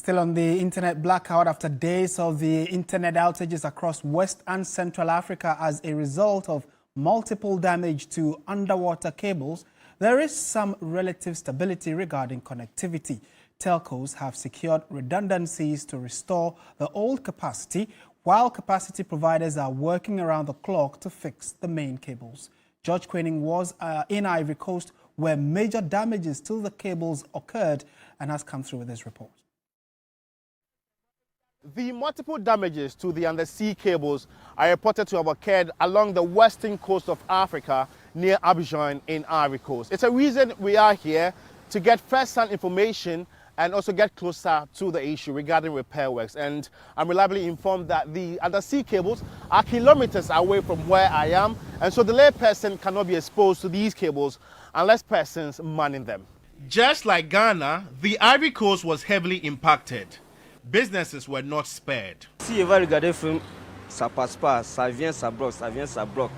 Still on the internet blackout after days of the internet outages across West and Central Africa as a result of multiple damage to underwater cables, there is some relative stability regarding connectivity. Telcos have secured redundancies to restore the old capacity, while capacity providers are working around the clock to fix the main cables. George Quinning was in Ivory Coast, where major damages to the cables occurred, and has come through with this report. The multiple damages to the undersea cables are reported to have occurred along the western coast of Africa near Abidjan in Ivory Coast. It's a reason we are here to get first-hand information and also get closer to the issue regarding repair works. And I'm reliably informed that the undersea cables are kilometers away from where I am, and so the layperson cannot be exposed to these cables unless persons manning them. Just like Ghana, the Ivory Coast was heavily impacted. Businesses were not spared. Si elle va regarder le film, ça passe pas, ça vient, ça bloque, ça vient, ça bloque.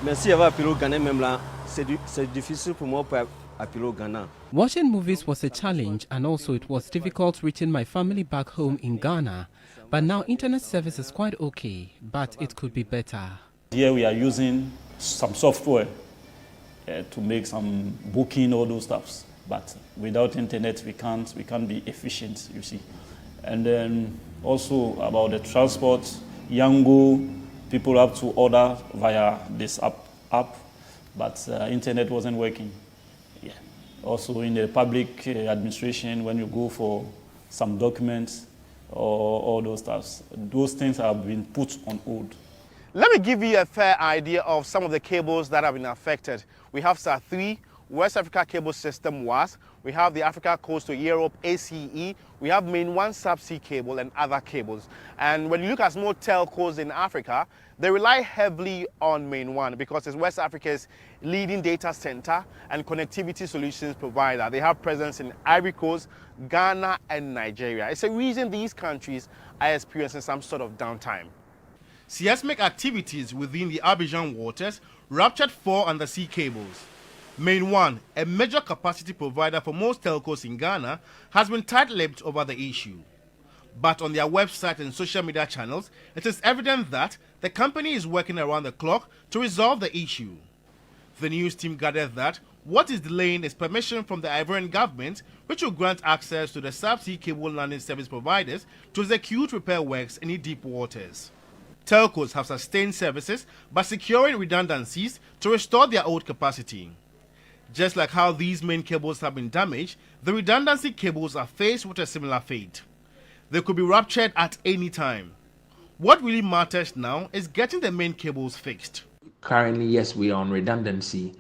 Mais si elle va appeler au Ghana même là, c'est difficile pour moi pour appeler au Ghana. Watching movies was a challenge, and also it was difficult reaching my family back home in Ghana. But now internet service is quite okay, but it could be better. Here we are using some software to make some booking, all those stuffs. But without internet, we can't be efficient, you see. And then also about the transport, Yango, people have to order via this app, but internet wasn't working. Yeah. Also in the public administration, when you go for some documents or all those stuff, those things have been put on hold. Let me give you a fair idea of some of the cables that have been affected. We have SAR3, West Africa Cable System WAS, we have the Africa Coast to Europe ACE, we have Main 1 subsea cable and other cables. And when you look at small telcos in Africa, they rely heavily on Main 1 because it's West Africa's leading data center and connectivity solutions provider. They have presence in Ivory Coast, Ghana and Nigeria. It's a reason these countries are experiencing some sort of downtime. Seismic activities within the Abidjan waters ruptured 4 undersea cables. Main 1, a major capacity provider for most telcos in Ghana, has been tight-lipped over the issue. But on their website and social media channels, it is evident that the company is working around the clock to resolve the issue. The news team gathered that what is delaying is permission from the Ivorian government, which will grant access to the subsea cable landing service providers to execute repair works in the deep waters. Telcos have sustained services by securing redundancies to restore their old capacity. Just like how these main cables have been damaged, the redundancy cables are faced with a similar fate. They could be ruptured at any time. What really matters now is getting the main cables fixed. Currently, yes, we are on redundancy.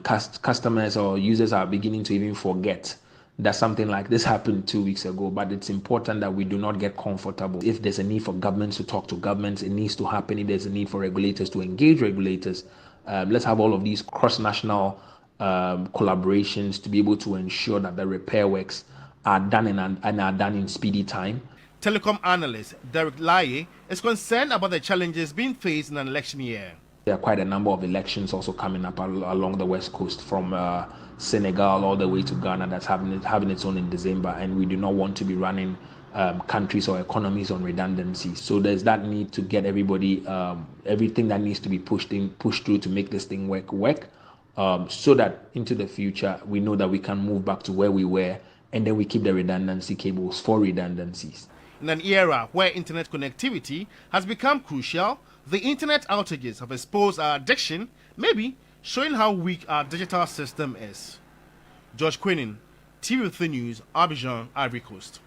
Customers or users are beginning to even forget that something like this happened 2 weeks ago, but it's important that we do not get comfortable. If there's a need for governments to talk to governments, it needs to happen. If there's a need for regulators to engage regulators, let's have all of these cross-national collaborations to be able to ensure that the repair works are done and are done in speedy time. Telecom analyst Derek Laye is concerned about the challenges being faced in an election year. There are quite a number of elections also coming up along the west coast, from Senegal all the way to Ghana, that's having its own in December, and we do not want to be running countries or economies on redundancy. So there's that need to get everybody, everything that needs to be pushed through to make this thing work. So that into the future we know that we can move back to where we were, and then we keep the redundancy cables for redundancies. In an era where internet connectivity has become crucial, the internet outages have exposed our addiction, maybe showing how weak our digital system is. George Quinning, TV3 News, Abidjan, Ivory Coast.